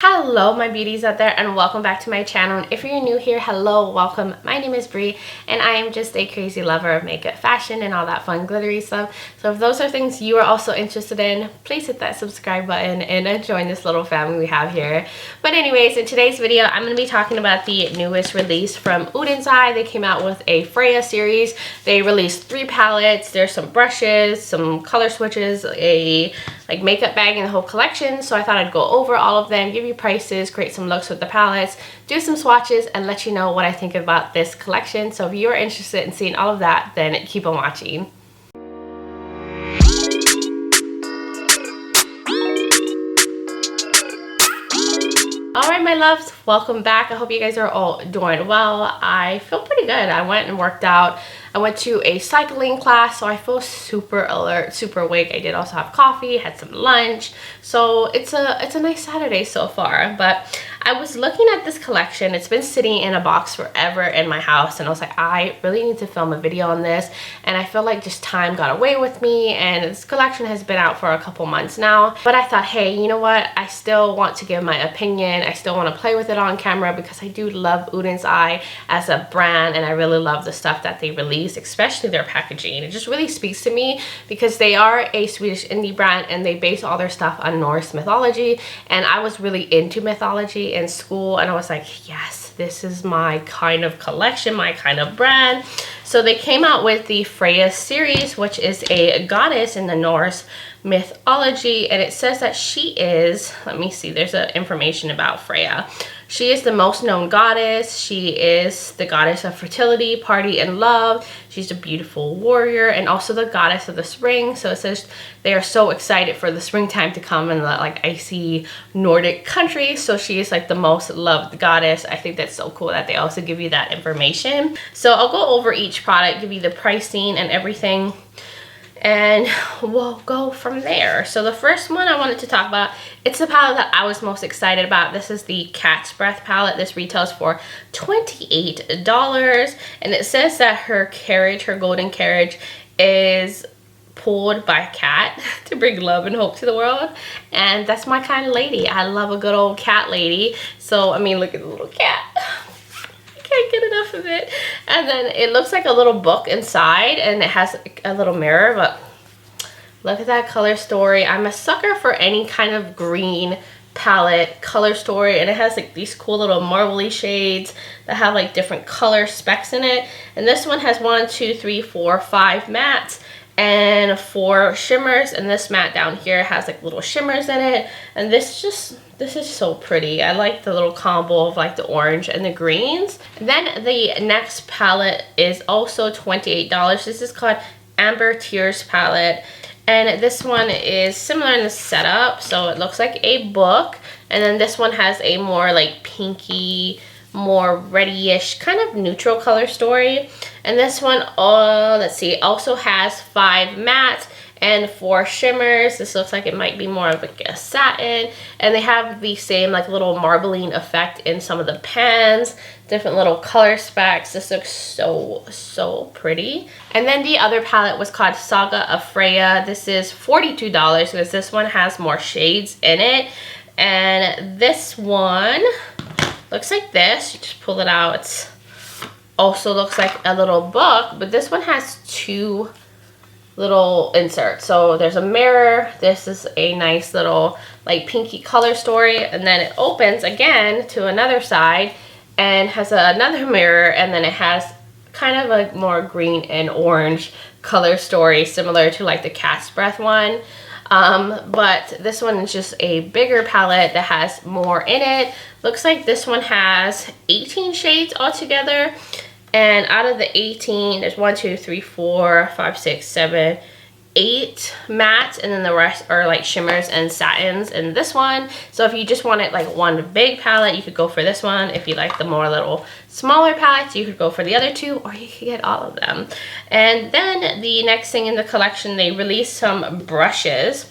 Hello my beauties out there, and welcome back to my channel. And if you're new here, hello, welcome. My name is Bree and I am just a crazy lover of makeup, fashion, and all that fun glittery stuff. So if those are things you are also interested in, please hit that subscribe button and join this little family we have here. But anyways, in today's video I'm going to be talking about the newest release from Oden'S. They came out with a Freja series. They released 3 palettes. There's some brushes, some color switches, a makeup bag, and the whole collection. So I thought I'd go over all of them, give you prices, create some looks with the palettes, do some swatches, and let you know what I think about this collection. So if you are interested in seeing all of that, then keep on watching. Alright my loves, welcome back. I hope you guys are all doing well. I feel pretty good. I went and worked out. I went to a cycling class, so I feel super alert, super awake. I did also have coffee, had some lunch. So it's a nice Saturday so far. But I was looking at this collection. It's been sitting in a box forever in my house, and I was like, I really need to film a video on this. And I feel like just time got away with me, and this collection has been out for a couple months now. But I thought, hey, you know what? I still want to give my opinion. I still want to play with it on camera because I do love Oden'S as a brand, and I really love the stuff that they release, especially their packaging. It just really speaks to me because they are a Swedish indie brand and they base all their stuff on Norse mythology, and I was really into mythology in school, and I was like, yes, this is my kind of collection, my kind of brand. So they came out with the Freja series, which is a goddess in the Norse mythology, and it says that she is, let me see, there's information about Freja. She is the most known goddess. She is the goddess of fertility, party, and love. She's a beautiful warrior and also the goddess of the spring. So it says they are so excited for the springtime to come in the icy Nordic countries. So she is the most loved goddess. I think that's so cool that they also give you that information. So I'll go over each product, give you the pricing and everything, and we'll go from there. So the first one I wanted to talk about, it's the palette that I was most excited about. This is the Cat's Breath palette. This retails for $28, and it says that her carriage, her golden carriage, is pulled by a cat to bring love and hope to the world, and that's my kind of lady. I love a good old cat lady. So I mean, look at the little cat. Can't get enough of it. And then it looks like a little book inside, and it has a little mirror, but look at that color story. I'm a sucker for any kind of green palette color story, and it has these cool little marbly shades that have different color specks in it. And this one has 1, 2, 3, 4, 5 mattes and 4 shimmers, and this matte down here has little shimmers in it, and this is so pretty. I like the little combo of the orange and the greens. And then the next palette is also $28. This is called Amber Tears palette, and this one is similar in the setup. So it looks like a book, and then this one has a more pinky, more reddy-ish kind of neutral color story. And this one, let's see, also has 5 mattes and 4 shimmers. This looks like it might be more of a satin, and they have the same little marbling effect in some of the pans, different little color specs. This looks so pretty. And then the other palette was called Saga of Freja. This is $42 because this one has more shades in it, and this one looks like this. You just pull it out. It's also looks like a little book, but this one has 2 little inserts. So there's a mirror. This is a nice little pinky color story, and then it opens again to another side and has another mirror, and then it has kind of a more green and orange color story similar to the Cat's Breath one. But this one is just a bigger palette that has more in it. Looks like this one has 18 shades altogether, and out of the 18, there's 1, 2, 3, 4, 5, 6, 7, 8 mattes, and then the rest are shimmers and satins in this one. So if you just wanted one big palette, you could go for this one. If you like the more little smaller palettes, you could go for the other 2, or you could get all of them. And then the next thing in the collection, they released some brushes,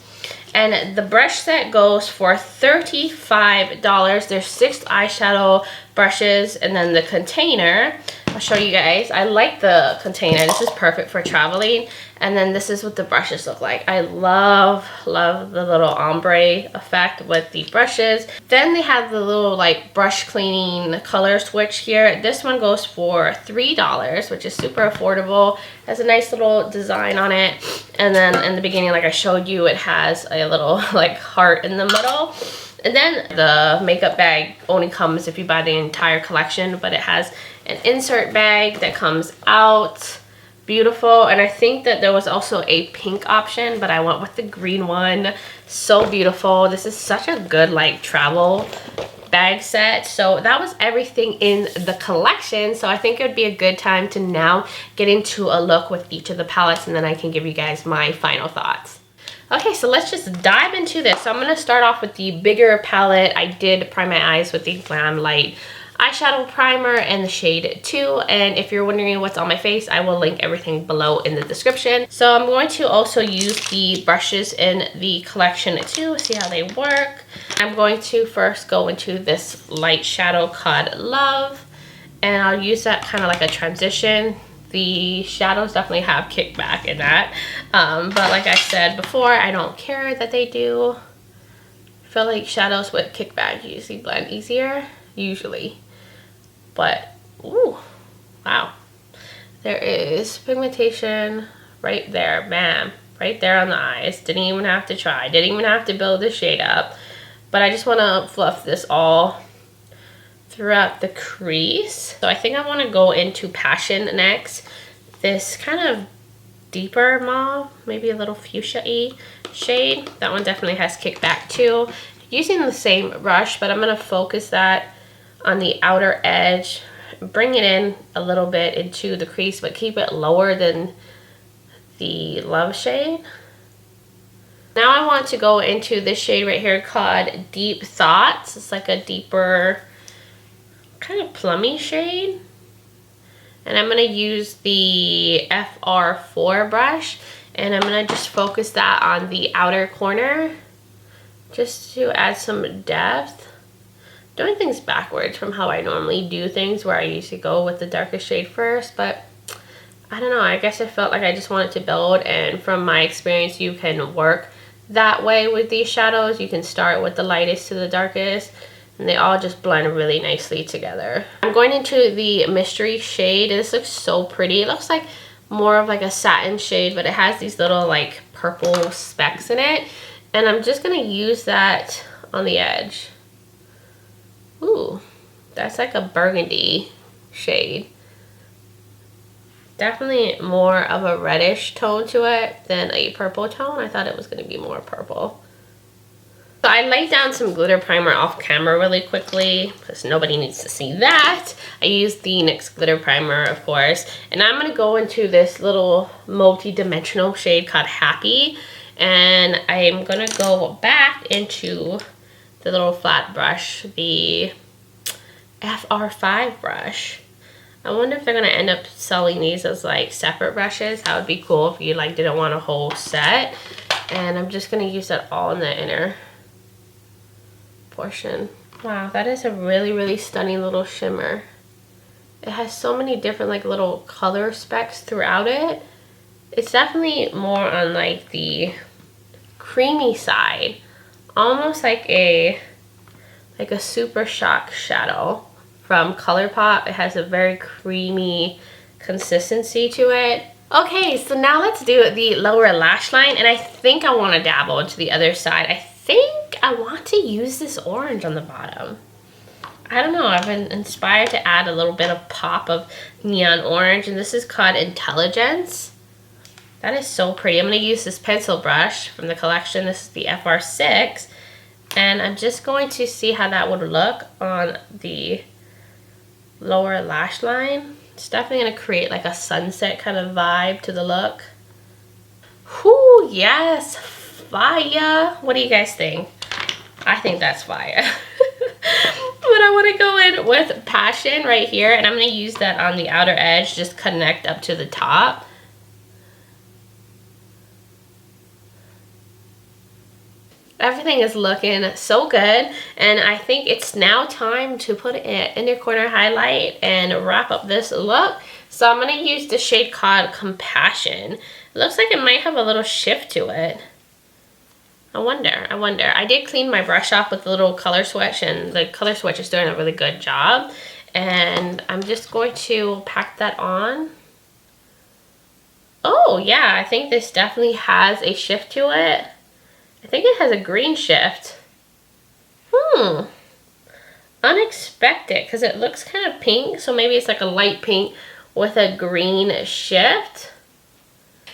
and the brush set goes for $35. There's 6 eyeshadow brushes, and then the container, I'll show you guys. I like the container. This is perfect for traveling. And then this is what the brushes look like. I love the little ombre effect with the brushes. Then they have the little like brush cleaning color switch here. This one goes for $3, which is super affordable. Has a nice little design on it. And then in the beginning, like I showed you, it has a little like heart in the middle. And then the makeup bag only comes if you buy the entire collection, but it has an insert bag that comes out. Beautiful. And I think that there was also a pink option, but I went with the green one. So beautiful. This is such a good like travel bag set. So that was everything in the collection. So I think it would be a good time to now get into a look with each of the palettes, and then I can give you guys my final thoughts. Okay, so let's just dive into this. So I'm going to start off with the bigger palette. I did prime my eyes with the Glam Light eyeshadow primer in the shade 2, and if you're wondering what's on my face, I will link everything below in the description. So I'm going to also use the brushes in the collection too, see how they work. I'm going to first go into this light shadow called Love, and I'll use that kind of like a transition. The shadows definitely have kickback in that, but like I said before, I don't care that they do. I feel like shadows with kickback usually blend easier, usually. But, ooh, wow. There is pigmentation right there, bam, right there on the eyes. Didn't even have to try, didn't even have to build the shade up. But I just want to fluff this all throughout the crease. So I think I want to go into Passion next. This kind of deeper mauve, maybe a little fuchsia-y shade. That one definitely has kickback too. Using the same brush, but I'm going to focus that on the outer edge, bring it in a little bit into the crease, but keep it lower than the Love shade. Now I want to go into this shade right here called Deep Thoughts. It's like a deeper kind of plummy shade. And I'm going to use the FR4 brush, and I'm going to just focus that on the outer corner just to add some depth. Doing things backwards from how I normally do things, where I usually go with the darkest shade first, but I don't know, I guess I felt like I just wanted to build, and from my experience you can work that way with these shadows. You can start with the lightest to the darkest, and they all just blend really nicely together. I'm going into the Mystery shade. This looks so pretty. It looks like more of like a satin shade, but it has these little like purple specks in it, and I'm just going to use that on the edge. Ooh, that's like a burgundy shade. Definitely more of a reddish tone to it than a purple tone. I thought it was going to be more purple. So I laid down some glitter primer off camera really quickly because nobody needs to see that. I used the NYX glitter primer, of course. And I'm going to go into this little multi-dimensional shade called Happy. And I'm going to go back into the little flat brush, the FR5 brush. I wonder if they're gonna end up selling these as like separate brushes. That would be cool if you like didn't want a whole set. And I'm just gonna use that all in the inner portion. Wow, that is a really stunning little shimmer. It has so many different like little color specks throughout it. It's definitely more on like the creamy side, almost like a Super Shock shadow from ColourPop. It has a very creamy consistency to it. Okay, so now let's do the lower lash line, and I think I want to dabble into the other side. I think I want to use this orange on the bottom. I don't know, I've been inspired to add a little bit of pop of neon orange, and this is called Intelligence. That is so pretty. I'm going to use this pencil brush from the collection. This is the FR6. And I'm just going to see how that would look on the lower lash line. It's definitely going to create like a sunset kind of vibe to the look. Whoo, yes, fire. What do you guys think? I think that's fire. But I want to go in with Passion right here, and I'm going to use that on the outer edge, just connect up to the top. Everything is looking so good, and I think it's now time to put an inner corner highlight and wrap up this look. So I'm going to use the shade called Compassion. It looks like it might have a little shift to it. I wonder. I did clean my brush off with a little color swatch, and the color swatch is doing a really good job. And I'm just going to pack that on. Oh yeah, I think this definitely has a shift to it. I think it has a green shift. Unexpected, because it looks kind of pink, so maybe it's like a light pink with a green shift.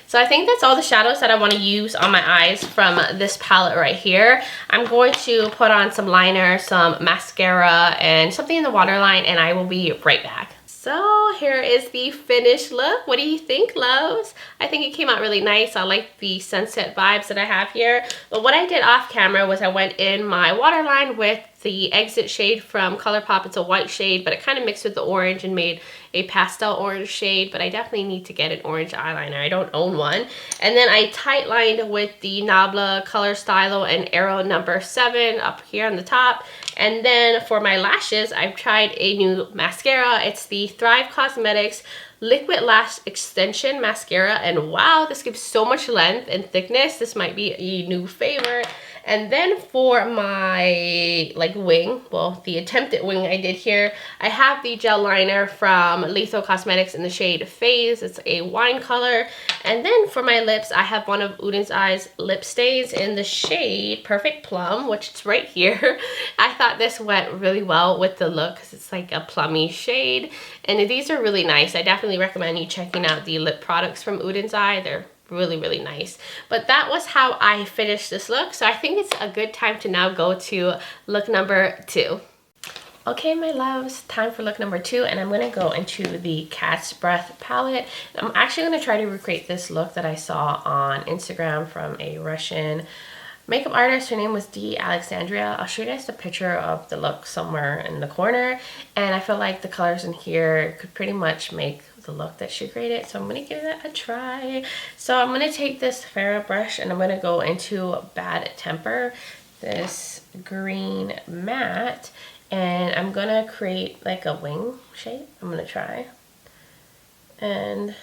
So I think that's all the shadows that I want to use on my eyes from this palette right here. I'm going to put on some liner, some mascara, and something in the waterline, and I will be right back. So here is the finished look. What do you think, loves? I think it came out really nice. I like the sunset vibes that I have here. But what I did off camera was I went in my waterline with the Exit shade from ColourPop. It's a white shade, but it kind of mixed with the orange and made a pastel orange shade. But I definitely need to get an orange eyeliner. I don't own one. And then I tight lined with the Nabla Color Stylo and Arrow number 7 up here on the top. And then for my lashes, I've tried a new mascara. It's the Thrive Cosmetics Liquid Lash Extension Mascara. And wow, this gives so much length and thickness. This might be a new favorite. And then for my wing, well, the attempted wing I did here, I have the gel liner from Lethal Cosmetics in the shade Phase. It's a wine color. And then for my lips, I have one of Oden'S lip stains in the shade Perfect Plum, which is right here. I thought this went really well with the look because it's like a plummy shade. And these are really nice. I definitely recommend you checking out the lip products from Oden'S. They're really nice. But that was how I finished this look. So I think it's a good time to now go to look number 2. Okay, my loves, time for look number 2, and I'm going to go into the Cat's Breath palette. I'm actually going to try to recreate this look that I saw on Instagram from a Russian makeup artist. Her name was D. Alexandria. I'll show you guys the picture of the look somewhere in the corner, and I feel like the colors in here could pretty much make the look that she created, so I'm going to give that a try. So I'm going to take this Farrah brush and I'm going to go into Bad Temper, this green matte, and I'm going to create like a wing shape. I'm going to try and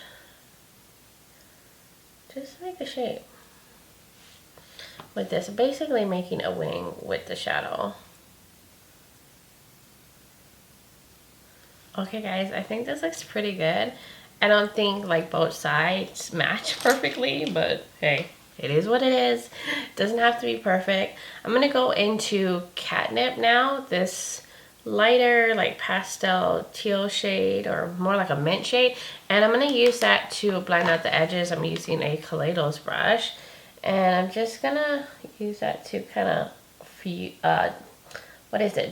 just make a shape with this, basically making a wing with the shadow. Okay guys, I think this looks pretty good. I don't think like both sides match perfectly, but hey, it is what it is. It doesn't have to be perfect. I'm gonna go into Catnip now, this lighter like pastel teal shade, or more like a mint shade, and I'm gonna use that to blend out the edges. I'm using a Kaleidos brush, and I'm just gonna use that to kind of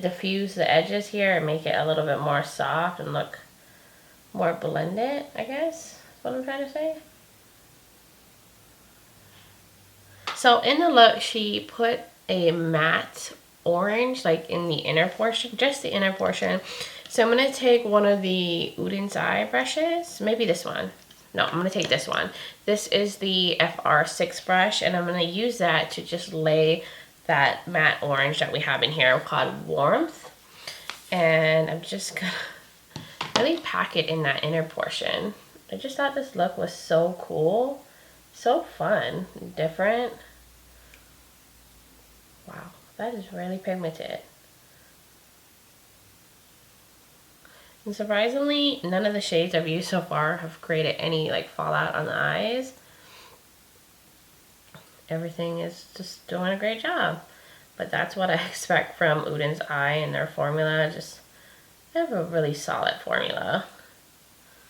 diffuse the edges here and make it a little bit more soft and look more blended, I guess is what I'm trying to say. So in the look, she put a matte orange like in the inner portion, just the inner portion. So I'm going to take one of the Oden'S brushes, maybe this one. No, I'm going to take this one. This is the FR6 brush, and I'm going to use that to just lay that matte orange that we have in here called Warmth. And I'm just gonna really pack it in that inner portion. I just thought this look was so cool, so fun, different. Wow, that is really pigmented. And surprisingly, none of the shades I've used so far have created any like fallout on the eyes. Everything is just doing a great job. But that's what I expect from Oden'S and their formula. Just, they have a really solid formula.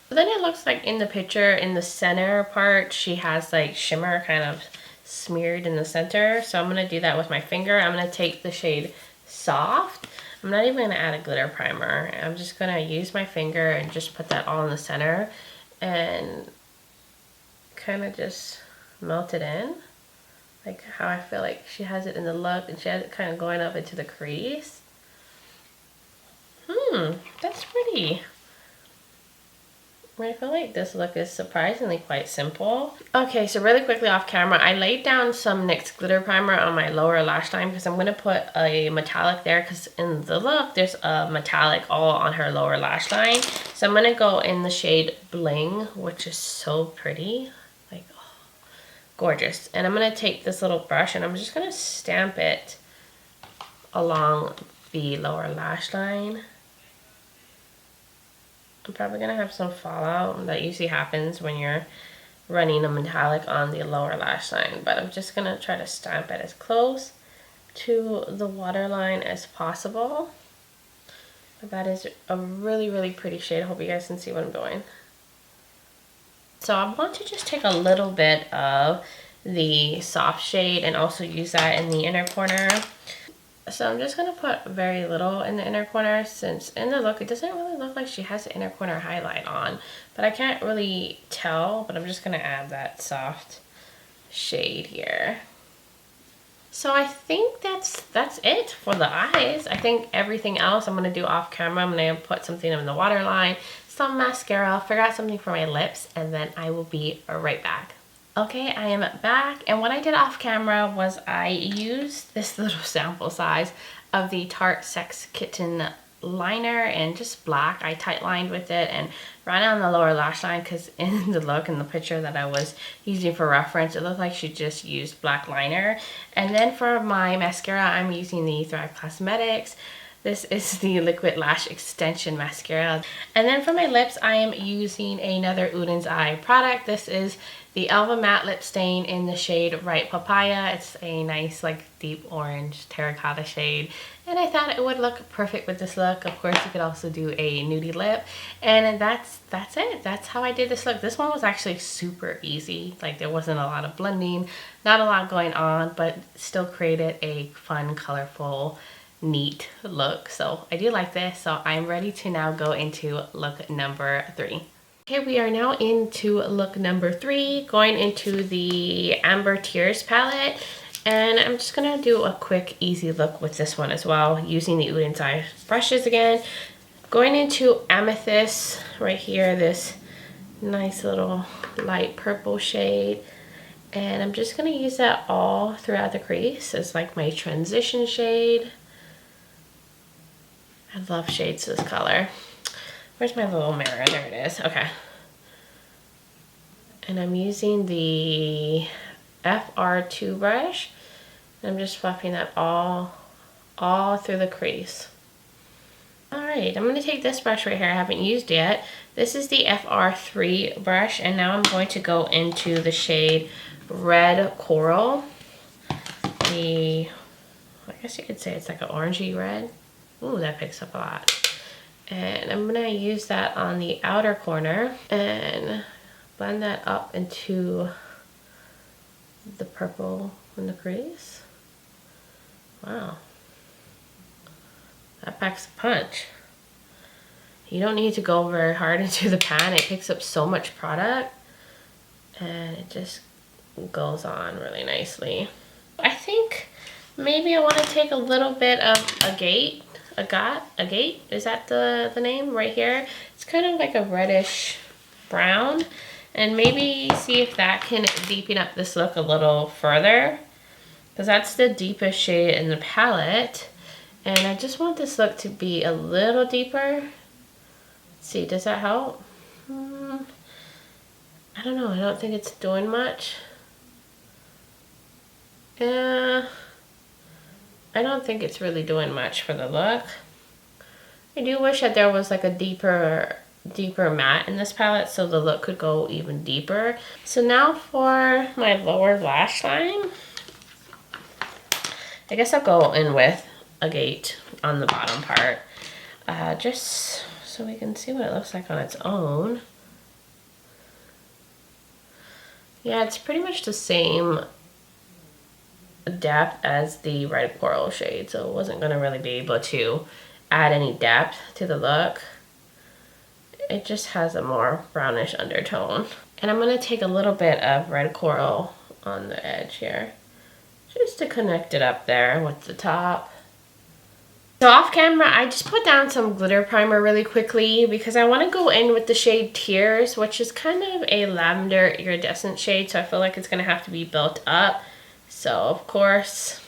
But then it looks like in the picture, in the center part, she has like shimmer kind of smeared in the center. So I'm going to do that with my finger. I'm going to take the shade Soft. I'm not even going to add a glitter primer. I'm just going to use my finger and just put that all in the center and kind of just melt it in. Like how I feel like she has it in the look, and she has it kind of going up into the crease. That's pretty. I feel like this look is surprisingly quite simple. Okay, so really quickly off camera, I laid down some NYX glitter primer on my lower lash line because I'm going to put a metallic there, because in the look there's a metallic all on her lower lash line. So I'm going to go in the shade Bling, which is so pretty, like, oh, gorgeous. And I'm going to take this little brush and I'm just going to stamp it along the lower lash line. I'm probably going to have some fallout. That usually happens when you're running a metallic on the lower lash line. But I'm just going to try to stamp it as close to the waterline as possible. But that is a really, really pretty shade. I hope you guys can see what I'm doing. So I want to just take a little bit of the soft shade and also use that in the inner corner. So I'm just going to put very little in the inner corner, since in the look it doesn't really look like she has the inner corner highlight on. But I can't really tell, but I'm just going to add that soft shade here. So I think that's it for the eyes. I think everything else I'm going to do off camera. I'm going to put something in the waterline, some mascara, figure out something for my lips, and then I will be right back. Okay, I am back, and what I did off camera was I used this little sample size of the Tarte Sex Kitten liner in just black. I tight lined with it and ran on the lower lash line, because in the look in the picture that I was using for reference, it looked like she just used black liner. And then for my mascara, I'm using the Thrive Cosmetics. This is the Liquid Lash Extension Mascara. And then for my lips, I am using another Oden'S eye product. This is the Elva Matte Lip Stain in the shade Ripe Papaya. It's a nice, like, deep orange terracotta shade. And I thought it would look perfect with this look. Of course, you could also do a nudie lip. And that's it. That's how I did this look. This one was actually super easy. Like, there wasn't a lot of blending, not a lot going on, but still created a fun, colorful, neat look. So I do like this. So I'm ready to now go into look number 3. Okay, we are now into look number 3, going into the Amber Tears palette. And I'm just gonna do a quick, easy look with this one as well, using the Oden'S eye brushes again. Going into Amethyst right here, this nice little light purple shade. And I'm just gonna use that all throughout the crease as like my transition shade. I love shades of this color. Where's my little mirror? There it is. Okay. And I'm using the FR2 brush. I'm just fluffing that all through the crease. Alright, I'm going to take this brush right here I haven't used yet. This is the FR3 brush, and now I'm going to go into the shade Red Coral. I guess you could say it's like an orangey red. Ooh, that picks up a lot. And I'm going to use that on the outer corner and blend that up into the purple in the crease. Wow. That packs a punch. You don't need to go very hard into the pan. It picks up so much product and it just goes on really nicely. I think maybe I want to take a little bit of Agate. Is that the name right here? It's kind of like a reddish brown, and maybe see if that can deepen up this look a little further, because that's the deepest shade in the palette, and I just want this look to be a little deeper. Let's see, does that help? I don't know. I don't think it's doing much. I don't think it's really doing much for the look. I do wish that there was like a deeper matte in this palette so the look could go even deeper. So now for my lower lash line, I guess I'll go in with Agate on the bottom part, just so we can see what it looks like on its own. Yeah, it's pretty much the same depth as the Red Coral shade, so it wasn't going to really be able to add any depth to the look. It just has a more brownish undertone. And I'm going to take a little bit of Red Coral on the edge here, just to connect it up there with the top. So off camera, I just put down some glitter primer really quickly because I want to go in with the shade Tears, which is kind of a lavender iridescent shade, so I feel like it's going to have to be built up. So of course,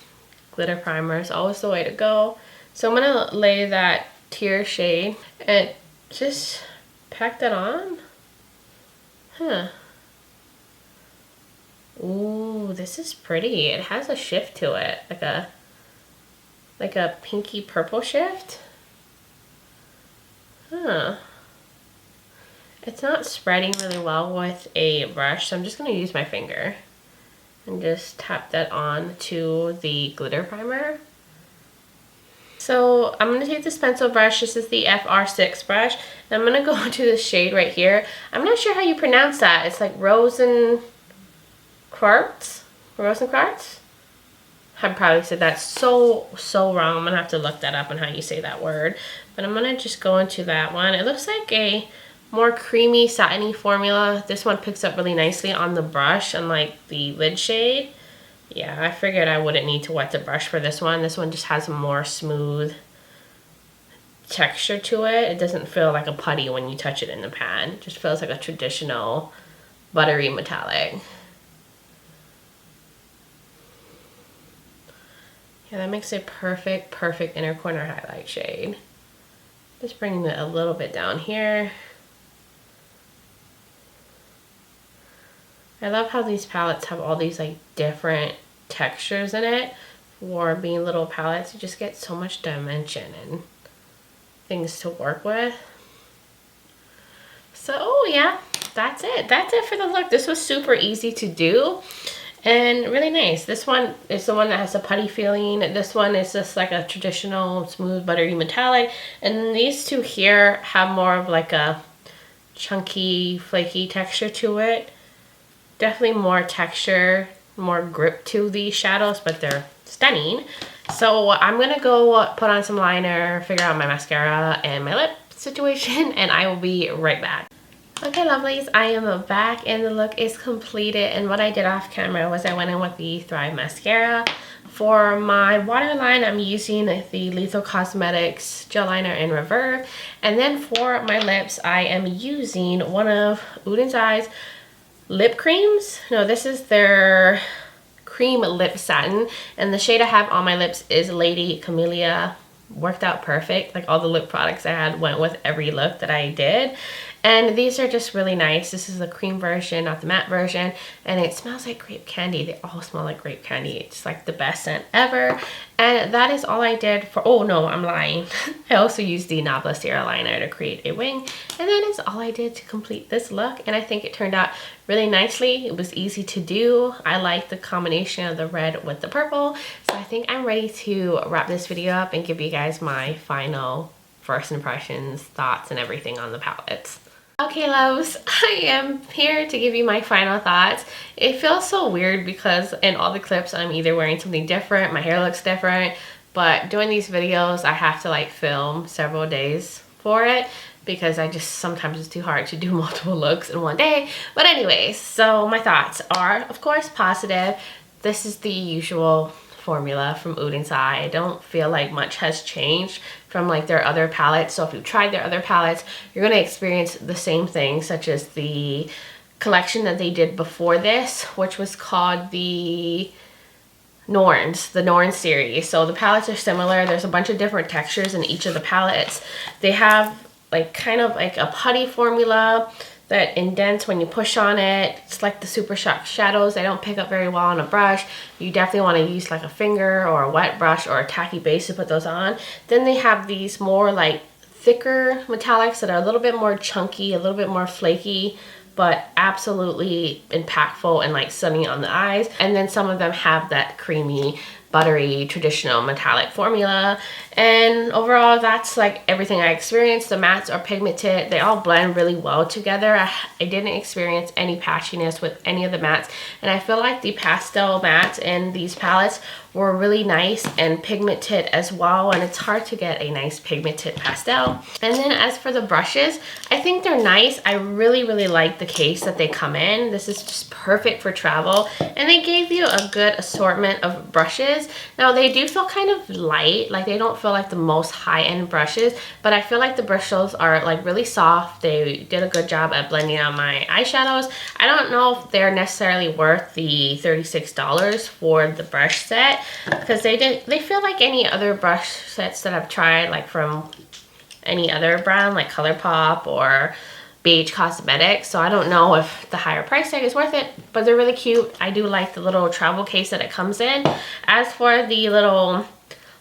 glitter primer is always the way to go. So I'm going to lay that Tear shade and just pack that on. Huh. Ooh, this is pretty. It has a shift to it, like a pinky purple shift. Huh. It's not spreading really well with a brush, so I'm just going to use my finger and just tap that on to the glitter primer. So I'm going to take this pencil brush. This is the FR6 brush. And I'm going to go into this shade right here. I'm not sure how you pronounce that. It's like Rosen Quartz? Rosenquartz? I probably said that so wrong. I'm gonna have to look that up on how you say that word. But I'm gonna just go into that one. It looks like a more creamy, satiny formula. This one picks up really nicely on the brush, unlike the lid shade. Yeah, I figured I wouldn't need to wet the brush for this one. This one just has a more smooth texture to it. It doesn't feel like a putty when you touch it in the pan. It just feels like a traditional buttery metallic. Yeah, that makes a perfect inner corner highlight shade. Just bringing it a little bit down here. I love how these palettes have all these like different textures in it. For being little palettes, you just get so much dimension and things to work with. So yeah, that's it. That's it for the look. This was super easy to do. And really nice. This one is the one that has a putty feeling. This one is just like a traditional smooth buttery metallic. And these two here have more of like a chunky, flaky texture to it. Definitely more texture, more grip to these shadows, but they're stunning. So I'm going to go put on some liner, figure out my mascara and my lip situation, and I will be right back. Okay, lovelies, I am back and the look is completed, and what I did off camera was I went in with the Thrive mascara. For my waterline, I'm using the Lethal Cosmetics gel liner in Reverb, and then for my lips, I am using one of Oden'S lip creams. No, this is their cream lip satin, and the shade I have on my lips is Lady Camellia. Worked out perfect. Like all the lip products I had went with every look that I did. And these are just really nice. This is the cream version, not the matte version. And it smells like grape candy. They all smell like grape candy. It's like the best scent ever. And that is all I did for, oh no, I'm lying. I also used the Nabla Sierra liner to create a wing. And that is all I did to complete this look. And I think it turned out really nicely. It was easy to do. I like the combination of the red with the purple. So I think I'm ready to wrap this video up and give you guys my final first impressions, thoughts, and everything on the palettes. Okay, loves, I am here to give you my final thoughts. It feels so weird because in all the clips I'm either wearing something different, my hair looks different, but doing these videos I have to like film several days for it because I just sometimes it's too hard to do multiple looks in one day. But anyways, so my thoughts are of course positive. This is the usual formula from Oden'S. I don't feel like much has changed from like their other palettes. So if you've tried their other palettes, you're going to experience the same thing, such as the collection that they did before this, which was called the Norns series. So the palettes are similar. There's a bunch of different textures in each of the palettes. They have like kind of like a putty formula that indents when you push on it. It's like the Super Shock shadows. They don't pick up very well on a brush. You definitely want to use like a finger or a wet brush or a tacky base to put those on. Then they have these more like thicker metallics that are a little bit more chunky, a little bit more flaky, but absolutely impactful and like sunny on the eyes. And then some of them have that creamy, buttery, traditional metallic formula. And overall, that's like everything I experienced. The mattes are pigmented. They all blend really well together. I didn't experience any patchiness with any of the mattes. And I feel like the pastel mattes in these palettes were really nice and pigmented as well, and it's hard to get a nice pigmented pastel. And then as for the brushes, I think they're nice. I really like the case that they come in. This is just perfect for travel, and they gave you a good assortment of brushes. Now they do feel kind of light, like they don't feel like the most high-end brushes, but I feel like the bristles are like really soft. They did a good job at blending out my eyeshadows. I don't know if they're necessarily worth the $36 for the brush set, because they feel like any other brush sets that I've tried, like from any other brand like ColourPop or BH Cosmetics. So I don't know if the higher price tag is worth it, but they're really cute. I do like the little travel case that it comes in. As for the little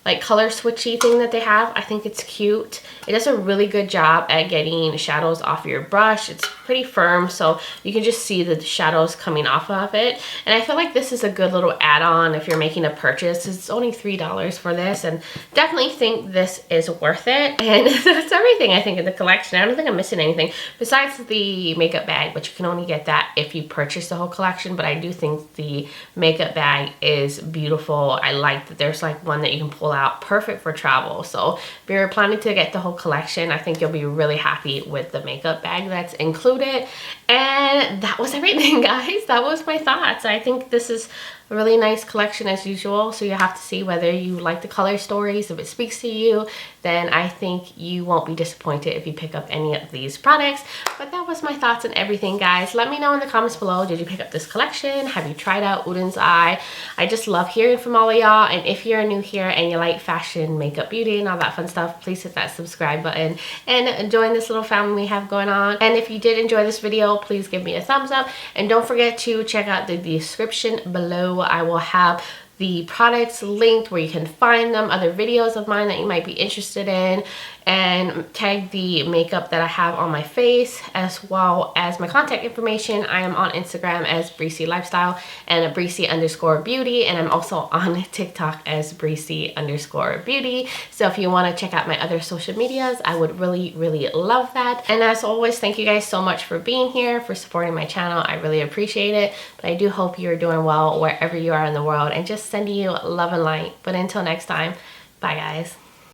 like color switchy thing that they have, I think it's cute. It does a really good job at getting shadows off your brush. It's pretty firm, so you can just see the shadows coming off of it. And I feel like this is a good little add-on if you're making a purchase. It's only $3 for this, and definitely think this is worth it. And that's everything I think in the collection. I don't think I'm missing anything besides the makeup bag, but you can only get that if you purchase the whole collection. But I do think the makeup bag is beautiful. I like that there's like one that you can pull out, perfect for travel. So if you're planning to get the whole collection, I think you'll be really happy with the makeup bag that's included. And that was everything, guys. That was my thoughts. I think this is a really nice collection as usual, so you have to see whether you like the color stories. If it speaks to you, then I think you won't be disappointed if you pick up any of these products. But that was my thoughts on everything, guys. Let me know in the comments below, did you pick up this collection? Have you tried out Oden'S Eye? I just love hearing from all of y'all. And if you're new here and you like fashion, makeup, beauty, and all that fun stuff, please hit that subscribe button and join this little family we have going on. And if you did enjoy this video, please give me a thumbs up, and don't forget to check out the description below. I will have the products linked where you can find them, other videos of mine that you might be interested in, and tag the makeup that I have on my face, as well as my contact information. I am on Instagram as Breezy Lifestyle and Breezy_Beauty, and I'm also on TikTok as Breezy_Beauty. So if you want to check out my other social medias, I would really love that. And as always, thank you guys so much for being here, for supporting my channel. I really appreciate it. But I do hope you're doing well wherever you are in the world, and just sending you love and light. But until next time, bye guys.